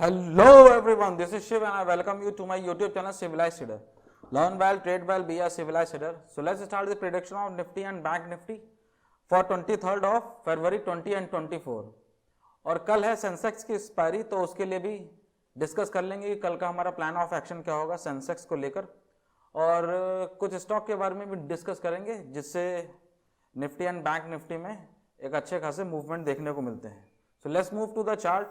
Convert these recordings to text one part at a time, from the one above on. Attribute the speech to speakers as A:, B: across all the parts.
A: Hello everyone, this is Shiv and I welcome you to my YouTube channel Civilized Trader. Learn well, trade well, be a civilized trader. So let's start the prediction of Nifty and Bank Nifty for 23rd of February 20 and 24. और कल है Sensex की expiry, तो उसके लिए भी discuss कर लेंगे कि कल का हमारा प्लान ऑफ एक्शन क्या होगा सेंसेक्स को लेकर, और कुछ स्टॉक के बारे में भी डिस्कस करेंगे जिससे निफ्टी एंड बैंक निफ्टी में एक अच्छे खासे मूवमेंट देखने को मिलते हैं. So let's move to the chart.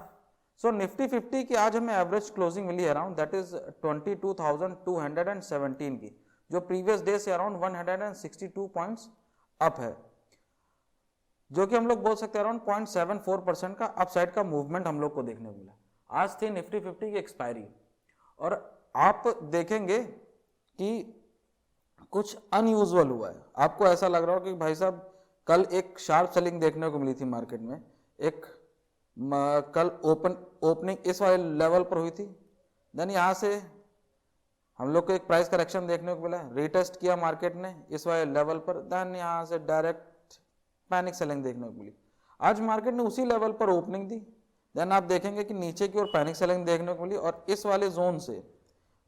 A: So Nifty 50 की आज हमें एवरेज क्लोजिंग मिली है अराउंड दैट इज 22,217 की, जो प्रीवियस डे से अराउंड 162 पॉइंट्स अप है, जो कि हम लोग बोल सकते हैं अराउंड 0.74% का अपसाइड का मूवमेंट हम लोग को देखने को मिला. आज थी निफ्टी 50 की एक्सपायरी और आप देखेंगे कि कुछ अनयूजुअल हुआ है. आपको ऐसा लग रहा हो कि भाई साहब कल एक शार्प सेलिंग देखने को मिली थी मार्केट में, एक कल ओपनिंग इस वाले लेवल पर हुई थी, देन यहाँ से हम लोग को एक प्राइस करेक्शन देखने को मिला, रीटेस्ट किया मार्केट ने इस वाले लेवल पर, देन यहाँ से डायरेक्ट पैनिक सेलिंग देखने को मिली. आज मार्केट ने उसी लेवल पर ओपनिंग दी, देन आप देखेंगे कि नीचे की ओर पैनिक सेलिंग देखने को मिली और इस वाले जोन से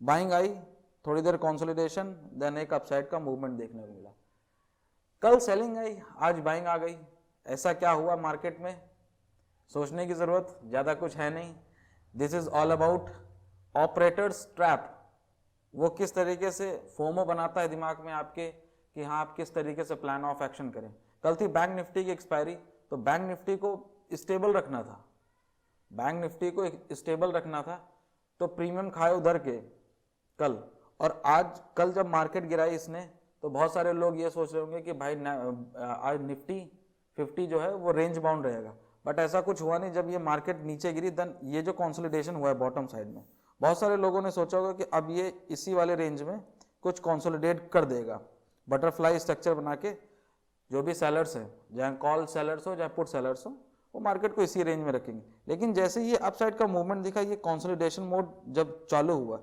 A: बाइंग आई, थोड़ी देर कंसोलिडेशन, देन एक अपसाइड का मूवमेंट देखने को मिला. कल सेलिंग आई, आज बाइंग आ गई. ऐसा क्या हुआ मार्केट में, सोचने की जरूरत ज्यादा कुछ है नहीं. This is all about operators trap. वो किस तरीके से फोमो बनाता है दिमाग में आपके कि हाँ आप किस तरीके से प्लान ऑफ एक्शन करें. कल थी बैंक निफ्टी की एक्सपायरी, तो बैंक निफ्टी को स्टेबल रखना था, बैंक निफ्टी को स्टेबल रखना था, तो प्रीमियम खाए उधर के कल. और आज कल जब मार्केट गिराई इसने, तो बहुत सारे लोग ये सोच रहे होंगे कि भाई आज निफ्टी 50 जो है वो रेंज बाउंड रहेगा, बट ऐसा कुछ हुआ नहीं. जब ये मार्केट नीचे गिरी, देन ये जो कंसोलिडेशन हुआ है बॉटम साइड में, बहुत सारे लोगों ने सोचा होगा कि अब ये इसी वाले रेंज में कुछ कंसोलिडेट कर देगा, बटरफ्लाई स्ट्रक्चर बना के. जो भी सेलर्स हैं, चाहे कॉल सेलर्स हो चाहे पुट सेलर्स हो, वो मार्केट को इसी रेंज में रखेंगे. लेकिन जैसे ये अपसाइड का मूवमेंट दिखा, ये कंसोलिडेशन मोड जब चालू हुआ,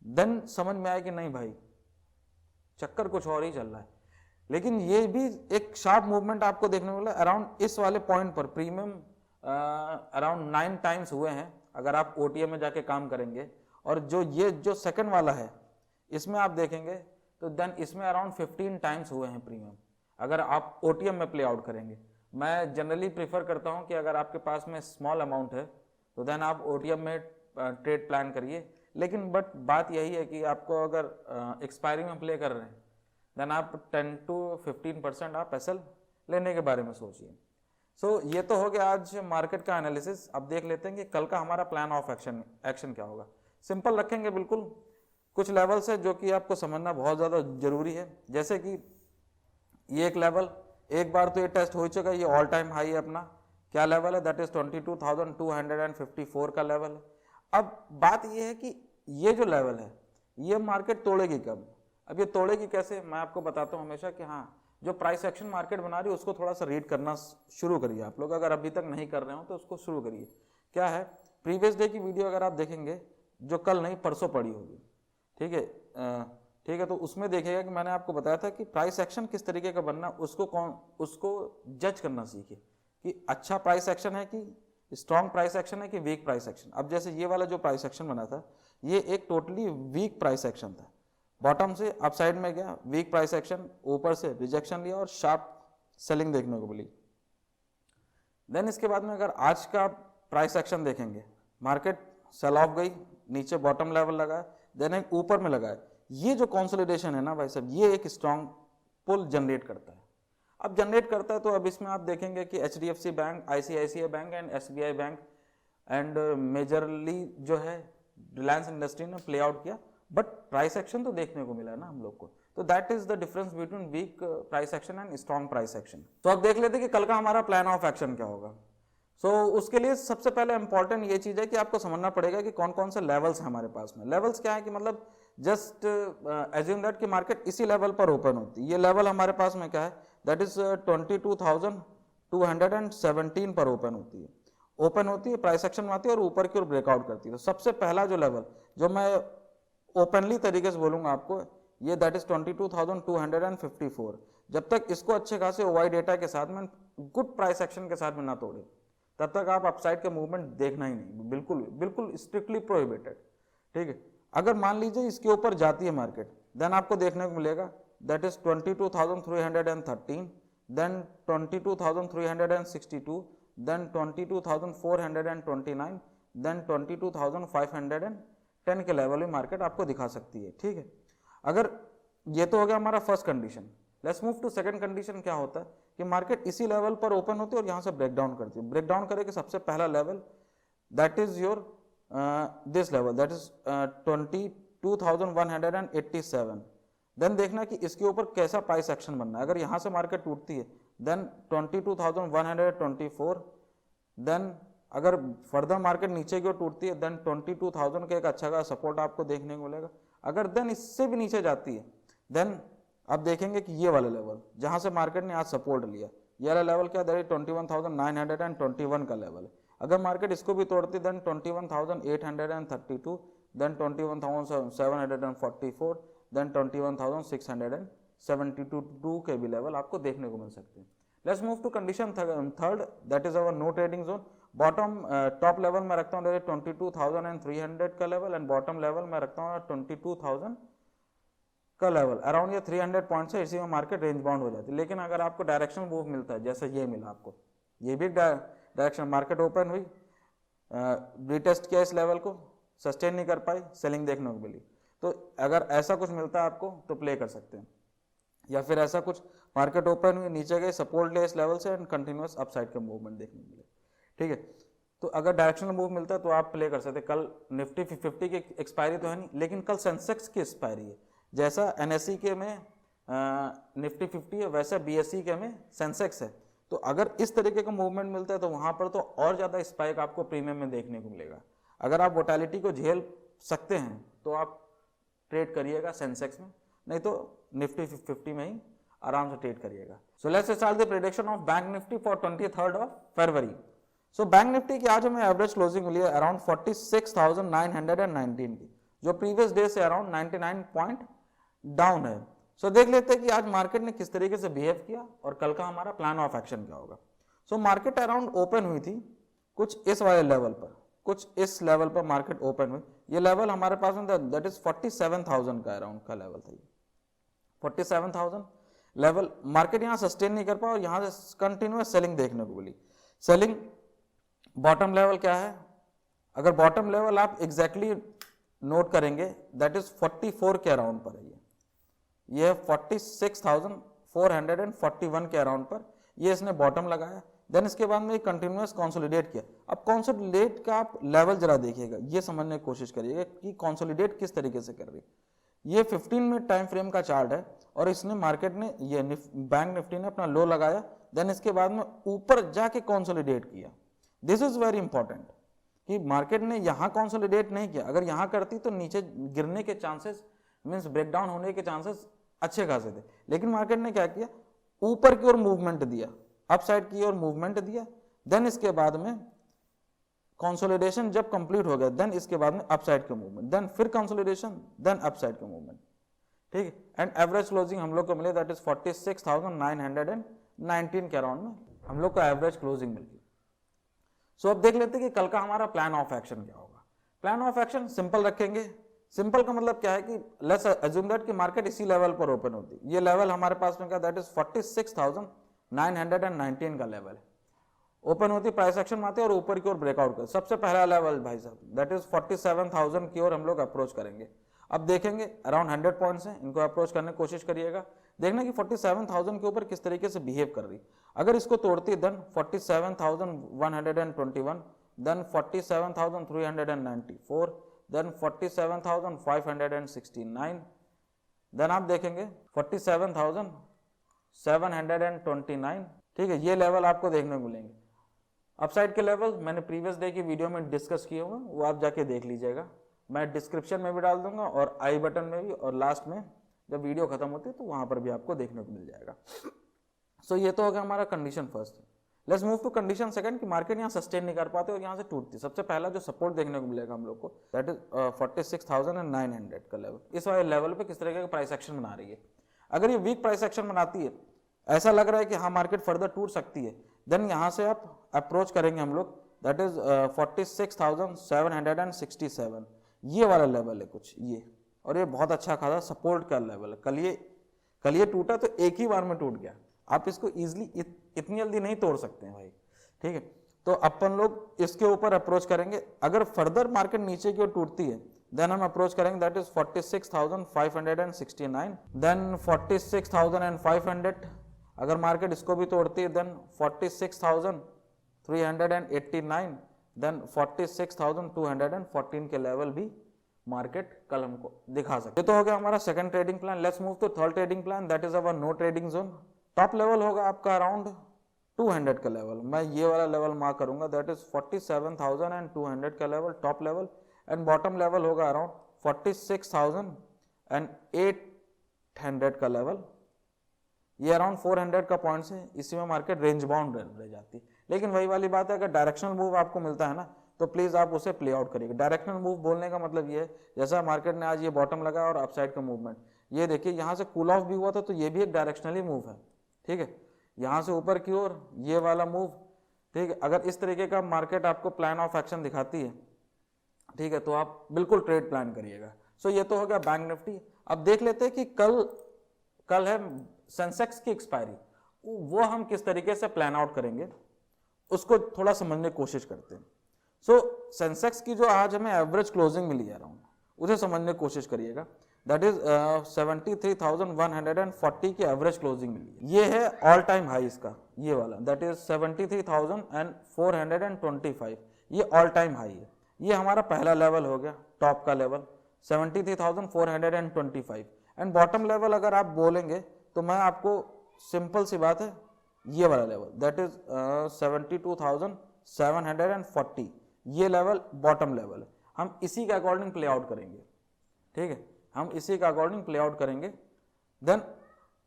A: देन समझ में आया कि नहीं भाई चक्कर कुछ और ही चल रहा है. लेकिन ये भी एक शार्प मूवमेंट आपको देखने को मिला अराउंड इस वाले पॉइंट पर. प्रीमियम अराउंड 9 टाइम्स हुए हैं अगर आप ओटीएम में जाके काम करेंगे, और जो ये जो सेकंड वाला है इसमें आप देखेंगे तो देन इसमें अराउंड 15 टाइम्स हुए हैं प्रीमियम अगर आप ओटीएम में प्ले आउट करेंगे. मैं जनरली प्रीफर करता हूं कि अगर आपके पास में स्मॉल अमाउंट है तो देन आप ओटीएम में ट्रेड प्लान करिए. लेकिन बट बात यही है कि आपको अगर एक्सपायरी में प्ले कर रहे हैं, देन आप 10 to 15% आप एसएल लेने के बारे में सोचिए. सो ये तो हो गया आज मार्केट का एनालिसिस. अब देख लेते हैं कि कल का हमारा प्लान ऑफ एक्शन क्या होगा. सिंपल रखेंगे बिल्कुल. कुछ लेवल्स है जो कि आपको समझना बहुत ज़्यादा जरूरी है, जैसे कि ये एक लेवल एक बार तो ये टेस्ट हो चुका है, ये ऑल टाइम हाई है अपना. क्या लेवल है, दैट इज 22,254 का लेवल है. अब बात ये है कि ये जो लेवल है ये मार्केट तोड़ेगी कब. अब ये तोड़ेगी कैसे, मैं आपको बताता हूँ हमेशा कि हाँ जो प्राइस एक्शन मार्केट बना रही है उसको थोड़ा सा रीड करना शुरू करिए आप लोग. अगर अभी तक नहीं कर रहे हो तो उसको शुरू करिए. क्या है, प्रीवियस डे की वीडियो अगर आप देखेंगे, जो कल नहीं परसों पड़ी होगी, ठीक है, ठीक है, तो उसमें देखिएगा कि मैंने आपको बताया था कि प्राइस एक्शन किस तरीके का बनना, उसको जज करना सीखिए कि अच्छा प्राइस एक्शन है कि स्ट्रॉन्ग प्राइस एक्शन है कि वीक प्राइस एक्शन. अब जैसे ये वाला जो प्राइस एक्शन बना था, ये एक टोटली वीक प्राइस एक्शन था. बॉटम से अपसाइड में गया, वीक प्राइस एक्शन, ऊपर से रिजेक्शन लिया और शार्प सेलिंग देखने को मिली. देन इसके बाद में अगर आज का प्राइस एक्शन देखेंगे, मार्केट सेल ऑफ गई, नीचे बॉटम लेवल लगा, देन एक ऊपर में लगा. ये जो कंसोलिडेशन है ना भाई साहब, ये एक स्ट्रॉन्ग पुल जनरेट करता है. अब जनरेट करता है तो अब इसमें आप देखेंगे कि HDFC bank, ICICI bank and SBI bank and majorly जो है रिलायंस इंडस्ट्री ने प्ले आउट किया, बट प्राइस एक्शन तो देखने को मिला है ना हम लोग को. तो that is the difference between weak price action and strong price action. तो अब देख लेते हैं कि कल का हमारा प्लान ऑफ एक्शन क्या होगा. सो उसके लिए सबसे पहले इंपॉर्टेंट ये चीज है कि आपको समझना पड़ेगा कि कौन कौन से लेवल्स हैं हमारे पास में. लेवल्स क्या है कि मतलब जस्ट एज्यूम दैट कि मार्केट इसी लेवल पर ओपन होती है. ये लेवल हमारे पास में क्या है, दैट इज 22,217 पर ओपन होती है. ओपन होती है, प्राइस एक्शन आती है और ऊपर की ओर ब्रेकआउट करती है. तो सबसे पहला जो लेवल जो मैं ओपनली तरीके से बोलूंगा आपको, ये दैट इज 22,254. जब तक इसको अच्छे खासे ओवाई डेटा के साथ में गुड प्राइस एक्शन के साथ में ना तोड़े, तब तक आप अपसाइड के मूवमेंट देखना ही नहीं, बिल्कुल बिल्कुल स्ट्रिक्टली प्रोहिबिटेड। ठीक है, अगर मान लीजिए इसके ऊपर जाती है मार्केट, देन आपको देखने को मिलेगा that is 22,313, then 22,362, then 22,429, then 22,510 के लेवल में मार्केट आपको दिखा सकती है। ठीक है, अगर ये तो हो गया हमारा first condition. Let's move to second condition. क्या होता है कि मार्केट इसी लेवल पर ओपन होती है और यहाँ से ब्रेक डाउन करती है। ब्रेक डाउन करेगी सबसे पहला level that is your this level that is 22,187। Then देखना कि इसके ऊपर कैसा प्राइस एक्शन बनना है। अगर यहाँ से मार्केट टूटती है देन 22,124, देन अगर फर्दर मार्केट नीचे की ओर टूटती है देन 22,000 का एक अच्छा खासा सपोर्ट आपको देखने को मिलेगा। अगर देन इससे भी नीचे जाती है देन आप देखेंगे कि ये वाला लेवल जहां से मार्केट ने आज सपोर्ट लिया, ये वाला लेवल क्या है 21,921 का लेवल है। अगर मार्केट इसको भी तोड़ती देन 21,832, देन 21,744, देन 21,672 के भी लेवल आपको देखने को मिल सकते हैं। Let's move to condition third that is our no trading zone. Bottom top level में रखता हूँ 22,300 का लेवल एंड बॉटम लेवल में रखता हूँ 22,000 का लेवल। अराउंड ये 300 पॉइंट से इसी में मार्केट रेंज बाउंड हो जाती है। लेकिन अगर आपको डायरेक्शनल मूव मिलता है जैसे ये मिला आपको, ये भी डायरेक्शन मार्केट ओपन हुई, रिटेस्ट किया इस लेवल को, सस्टेन नहीं कर पाई, सेलिंग देखने को मिली, तो अगर ऐसा कुछ मिलता है आपको तो प्ले कर सकते हैं। या फिर ऐसा कुछ मार्केट ओपन हुई, नीचे गए, सपोर्ट ले इस लेवल से एंड कंटिन्यूअस अपसाइड का मूवमेंट देखने को मिले। ठीक है, तो अगर डायरेक्शनल मूव मिलता है तो आप प्ले कर सकते हैं। कल निफ्टी 50 की एक्सपायरी तो है नहीं, लेकिन कल सेंसेक्स की एक्सपायरी है। जैसा एनएसई के में निफ्टी 50 है वैसा बीएसई के में सेंसेक्स है। तो अगर इस तरीके का मूवमेंट मिलता है तो वहां पर तो और ज्यादा स्पाइक आपको प्रीमियम में देखने को मिलेगा। अगर आप वोटालिटी को झेल सकते हैं तो आप ट्रेड करिएगा सेंसेक्स में, नहीं तो निफ्टी 50 में ही आराम से ट्रेड करिएगा। So let's start the prediction of bank Nifty for 23rd of February. So bank Nifty की आज हमें एवरेज क्लोजिंग मिली है अराउंड 46,919 की, जो प्रीवियस डे से अराउंड 99 पॉइंट डाउन है। सो देख लेते हैं कि आज मार्केट ने किस तरीके से बिहेव किया और कल का हमारा प्लान ऑफ एक्शन क्या होगा। सो मार्केट अराउंड ओपन हुई थी कुछ इस वाले लेवल पर, कुछ इस लेवल पर मार्केट ओपन हुई। ये लेवल हमारे पास में दैट इज 47,000 का अराउंड का लेवल था। 47,000 लेवल मार्केट यहाँ सस्टेन नहीं कर पाया और यहाँ से कंटिन्यूअस सेलिंग देखने को मिली। सेलिंग बॉटम लेवल क्या है, अगर बॉटम लेवल आप एग्जैक्टली नोट करेंगे दैट इज 44 के अराउंड पर है। ये 46,441 के अराउंड पर ये इसने बॉटम लगाया। देन इसके बाद में कंटिन्यूअस कंसोलिडेट किया। अब कंसोलिडेट का आप लेवल जरा देखिएगा, ये समझने की कोशिश करिएगा कि कंसोलिडेट किस तरीके से कर रही है। ये 15 मिनट टाइम फ्रेम का चार्ट है और इसने मार्केट ने ये बैंक निफ्टी ने अपना लो लगाया, देन इसके बाद में ऊपर जाके कंसोलिडेट किया। दिस इज वेरी इंपॉर्टेंट कि मार्केट ने यहाँ कंसोलिडेट नहीं किया। अगर यहाँ करती तो नीचे गिरने के चांसेस मींस ब्रेकडाउन होने के चांसेस अच्छे खासे थे, लेकिन मार्केट ने क्या किया, ऊपर की ओर मूवमेंट दिया, अपसाइड की ओर मूवमेंट दिया। देन इसके बाद में कंसोलिडेशन जब कंप्लीट हो गया देन इसके बाद में अपसाइड के मूवमेंट, देन फिर कंसोलिडेशन, देन अपसाइड के मूवमेंट। ठीक है, एंड एवरेज क्लोजिंग हम लोग को मिले दैट इज 46,919 के अराउंड में हम लोग को एवरेज क्लोजिंग मिली। सो अब देख लेते हैं कि कल का हमारा प्लान ऑफ एक्शन क्या होगा। प्लान ऑफ एक्शन सिंपल रखेंगे। सिंपल का मतलब क्या है कि लेट्स अज्यूम दैट कि मार्केट इसी लेवल पर ओपन होती है। ये लेवल हमारे पास में क्या दैट इज 46,919 का लेवल है। ओपन होती प्राइस एक्शन में आती है और ऊपर की ओर ब्रेकआउट कर सबसे पहला लेवल भाई साहब दैट इज 47,000 की ओर हम लोग अप्रोच करेंगे। अब देखेंगे अराउंड 100 पॉइंट्स हैं, इनको अप्रोच करने की कोशिश करिएगा। देखना कि 47,000 के ऊपर किस तरीके से बिहेव कर रही। अगर इसको तोड़ती है देन 47,121, देन 47,394, देन 47,569, देन आप देखेंगे 47,729। ठीक है, ये लेवल आपको देखने को मिलेंगे। अपसाइड के लेवल मैंने प्रीवियस डे की वीडियो में डिस्कस किए हुए, वो आप जाके देख लीजिएगा। मैं डिस्क्रिप्शन में भी डाल दूंगा और आई बटन में भी, और लास्ट में जब वीडियो खत्म होती है तो वहां पर भी आपको देखने को मिल जाएगा। सो ये तो हो गया हमारा condition first. Let's move to condition second कि मार्केट यहाँ सस्टेन नहीं कर पाते और यहाँ से टूटती। सबसे पहला जो सपोर्ट देखने को मिलेगा हम लोग को दैट इज 46,900 का लेवल। इस वाले लेवल पे किस तरीके का प्राइस एक्शन बना रही है। अगर ये वीक प्राइस एक्शन बनाती है, ऐसा लग रहा है कि हाँ मार्केट फर्दर टूट सकती है, देन यहाँ से आप अप्रोच करेंगे हम लोग, दैट इज 46,767, ये वाला लेवल है कुछ ये, और ये बहुत अच्छा खासा सपोर्ट का लेवल है। कल ये टूटा तो एक ही बार में टूट गया, आप इसको इजीली इतनी जल्दी नहीं तोड़ सकते हैं भाई, ठीक है। तो अपन लोग इसके ऊपर अप्रोच करेंगे। अगर फर्दर मार्केट नीचे की ओर टूटती है देन हम अप्रोच करेंगे दैट इज 46,569, देन 46,500। अगर मार्केट इसको भी तोड़ती है देन 46,389, देन 46,214 के लेवल भी मार्केट कल हमको दिखा सकते। तो हो गया हमारा second trading plan. Let's move to third trading plan, that is our no trading zone. Top level होगा आपका अराउंड 200 का लेवल, मैं ये वाला लेवल मार्क करूंगा, दैट इज 47,200 का level top level, and bottom level होगा अराउंड 46,800 का लेवल। ये अराउंड 400 का पॉइंट्स है, इसी में मार्केट रेंज बाउंड रह जाती है। लेकिन वही वाली बात है, अगर डायरेक्शनल मूव आपको मिलता है ना तो प्लीज आप उसे प्ले आउट करिएगा। डायरेक्शनल मूव बोलने का मतलब ये है, जैसा मार्केट ने आज ये बॉटम लगा और अपसाइड का मूवमेंट, ये देखिए यहाँ से कूल ऑफ भी हुआ था, तो ये भी एक डायरेक्शनली मूव है, ठीक है। यहाँ से ऊपर की ओर ये वाला मूव, ठीक है। अगर इस तरीके का मार्केट आपको प्लान ऑफ एक्शन दिखाती है, ठीक है, तो आप बिल्कुल ट्रेड प्लान करिएगा। सो ये तो हो गया बैंक निफ्टी। अब देख लेते हैं कि कल है सेंसेक्स की एक्सपायरी, वो हम किस तरीके से प्लान आउट करेंगे उसको थोड़ा समझने की कोशिश करते हैं। सो सेंसेक्स की जो आज हमें एवरेज क्लोजिंग मिली है अराउंड, उसे समझने की कोशिश करिएगा, दैट इज 73,140 की एवरेज क्लोजिंग मिली है। ये है ऑल टाइम हाई इसका, ये वाला दैट इज 73,425, ये ऑल टाइम हाई है। ये हमारा पहला लेवल हो गया, टॉप का लेवल 73,425, एंड बॉटम लेवल अगर आप बोलेंगे तो मैं आपको सिंपल सी बात है, ये वाला लेवल दैट इज 72,740, ये लेवल बॉटम लेवल है। हम इसी के अकॉर्डिंग प्ले आउट करेंगे, ठीक है, हम इसी के अकॉर्डिंग प्ले आउट करेंगे। देन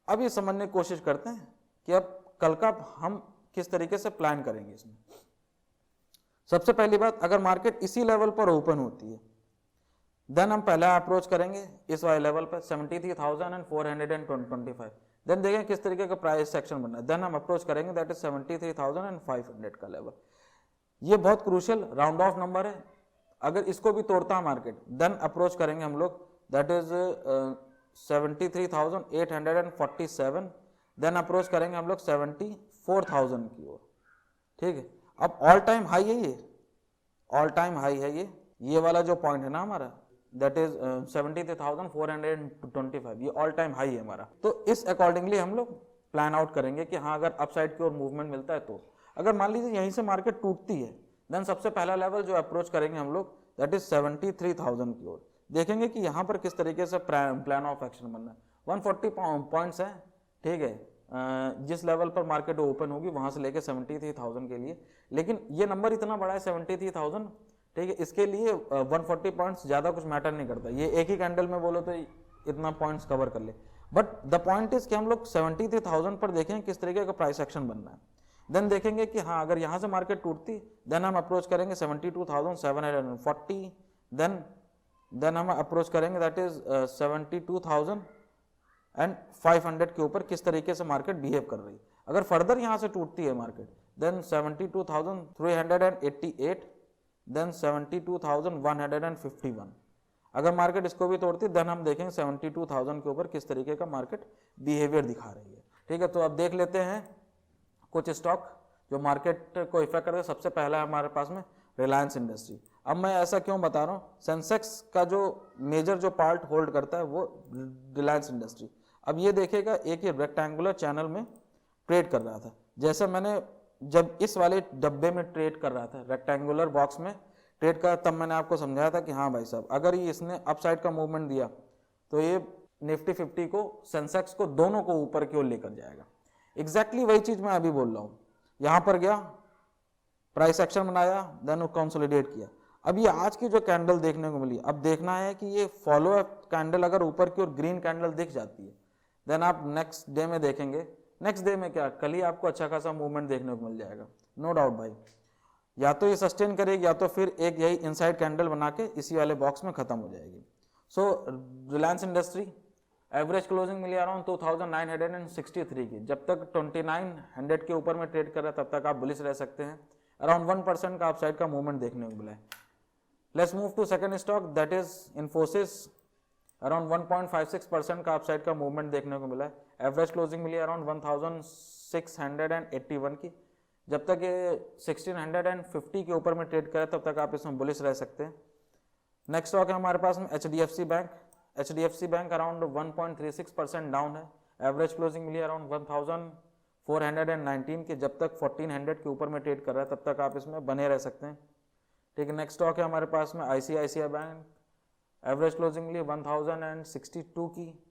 A: अब ये समझने की कोशिश करते हैं कि अब कल का हम किस तरीके से प्लान करेंगे इसमें। सबसे पहली बात, अगर मार्केट इसी लेवल पर ओपन होती है देन हम पहला अप्रोच करेंगे इस वाले लेवल पर 73,425, देन देखें किस तरीके का प्राइस सेक्शन बनना है, देन हम अप्रोच करेंगे दैट इज 73,500 का लेवल। ये बहुत क्रूशियल राउंड ऑफ नंबर है, अगर इसको भी तोड़ता है मार्केट देन अप्रोच करेंगे हम लोग दैट इज 73,847, देन अप्रोच करेंगे हम लोग 74,000 की ओर, ठीक है। अब ऑल टाइम हाई है ये, ऑल टाइम हाई है ये वाला जो पॉइंट है ना हमारा दैट इज 73,425, ये ऑल टाइम हाई है हमारा। तो इस अकॉर्डिंगली हम लोग प्लान आउट करेंगे कि हाँ अगर अपसाइड की ओर मूवमेंट मिलता है तो। अगर मान लीजिए यहीं से मार्केट टूटती है देन सबसे पहला लेवल जो अप्रोच करेंगे हम लोग दैट इज 73,000 की ओर। देखेंगे कि यहाँ पर किस तरीके से प्लान ऑफ एक्शन बनना है। 140 पॉइंट्स है, ठीक है, जिस लेवल पर मार्केट ओपन होगी वहां से लेके 73,000 के लिए, लेकिन ये नंबर इतना बड़ा है 73,000, ठीक है, इसके लिए 140 पॉइंट्स ज्यादा कुछ मैटर नहीं करता, ये एक ही कैंडल में बोलो तो इतना पॉइंट्स कवर कर ले। बट द पॉइंट इज कि हम लोग 73,000 पर देखें किस तरीके का प्राइस एक्शन बनना है, देन देखेंगे कि हाँ अगर यहाँ से मार्केट टूटती देन हम अप्रोच करेंगे 72,740, देन हम अप्रोच करेंगे दैट इज 72,500 के ऊपर किस तरीके से मार्केट बिहेव कर रही है। अगर फर्दर यहाँ से टूटती है मार्केट देन 72,388, देन 72,151। अगर मार्केट इसको भी तोड़ती देन हम देखेंगे 72,000 के ऊपर किस तरीके का मार्केट बिहेवियर दिखा रही है, ठीक है। तो अब देख लेते हैं कुछ स्टॉक जो मार्केट को इफेक्ट करते हैं। सबसे पहला है हमारे पास में रिलायंस इंडस्ट्री। अब मैं ऐसा क्यों बता रहा हूँ, सेंसेक्स का जो मेजर जो पार्ट होल्ड करता है वो रिलायंस इंडस्ट्री। अब ये देखेगा एक ही रेक्टेंगुलर चैनल में ट्रेड कर रहा था, जैसे मैंने जब इस वाले डब्बे में ट्रेड कर रहा था, रेक्टेंगुलर बॉक्स में ट्रेड कर, तब मैंने आपको समझाया था कि हाँ भाई साहब अगर ये इसने अपसाइड का मूवमेंट दिया तो ये निफ्टी 50 को, सेंसेक्स को, दोनों को ऊपर की ओर लेकर जाएगा। एग्जैक्टली वही चीज मैं अभी बोल रहा हूँ। यहां पर गया, प्राइस एक्शन बनाया, देन कंसोलिडेट किया। अब ये आज की जो कैंडल देखने को मिली, अब देखना है कि ये फॉलो अप कैंडल अगर ऊपर की ओर ग्रीन कैंडल दिख जाती है देन आप नेक्स्ट डे में देखेंगे, नेक्स्ट डे में क्या कल ही आपको अच्छा खासा मूवमेंट देखने को मिल जाएगा, नो डाउट भाई। या तो ये सस्टेन करेगी या तो फिर एक यही इनसाइड कैंडल बना के इसी वाले बॉक्स में खत्म हो जाएगी। सो रिलायंस इंडस्ट्री एवरेज क्लोजिंग मिली अराउंड 2963 की। जब तक 2900 के ऊपर में ट्रेड कर रहा है तब तक आप बुलिश रह सकते हैं। अराउंड 1% का अपसाइड का मूवमेंट देखने को मिला है। Let's move to second stock, that is Infosys. Around 1.56% का अपसाइड का मूवमेंट देखने को मिला है। एवरेज क्लोजिंग मिली अराउंड 1681 की। जब तक ये 1650 के ऊपर में ट्रेड करे तब तक आप इसमें बुलिश रह सकते हैं। नेक्स्ट स्टॉक है हमारे पास में HDFC bank. HDFC bank around 1.36% down है। एवरेज क्लोजिंग मिली अराउंड 1419 की। जब तक 1400 के ऊपर में ट्रेड कर रहा है तब तक आप इसमें बने रह सकते हैं। ठीक है, नेक्स्ट स्टॉक है हमारे पास में ICICI बैंक। एवरेज क्लोजिंग मिली 1062 की।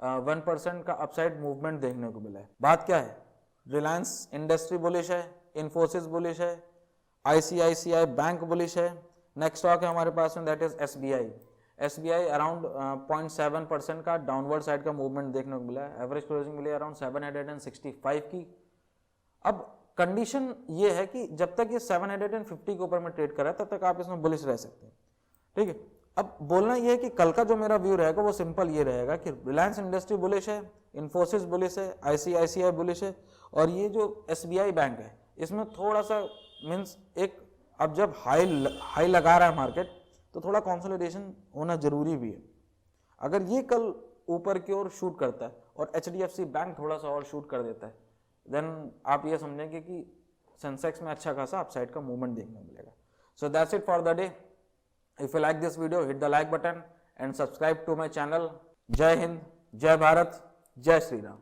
A: 1% का अपसाइड मूवमेंट देखने को मिला है। बात क्या है, रिलायंस इंडस्ट्री बुलिश है, इन्फोसिस बुलिश है, ICICI बैंक बुलिश है। नेक्स्ट स्टॉक है हमारे पास में दैट इज SBI अराउंड 0.7% का डाउनवर्ड साइड का मूवमेंट देखने को मिला है। एवरेज क्लोजिंग मिली अराउंड 765 की। अब कंडीशन ये है कि जब तक ये 750 के ऊपर में ट्रेड कर रहा है तब तक आप इसमें बुलिश रह सकते हैं। ठीक है, अब बोलना ये है कि कल का जो मेरा व्यू रहेगा वो सिंपल ये रहेगा कि रिलायंस इंडस्ट्री बुलिश है, इन्फोसिस बुलिश है, ICICI बुलिश है, और ये जो SBI बैंक है इसमें थोड़ा सा मीन्स एक, अब जब हाई लगा रहा है मार्केट तो थोड़ा कंसोलिडेशन होना जरूरी भी है। अगर ये कल ऊपर की ओर शूट करता है और HDFC बैंक थोड़ा सा और शूट कर देता है, देन आप ये समझेंगे कि सेंसेक्स में अच्छा खासा अपसाइड का मूवमेंट देखने को मिलेगा। So that's it for the day. If you like this video, hit the like button and subscribe to my channel. Jai Hind, Jai Bharat, Jai Shri Ram.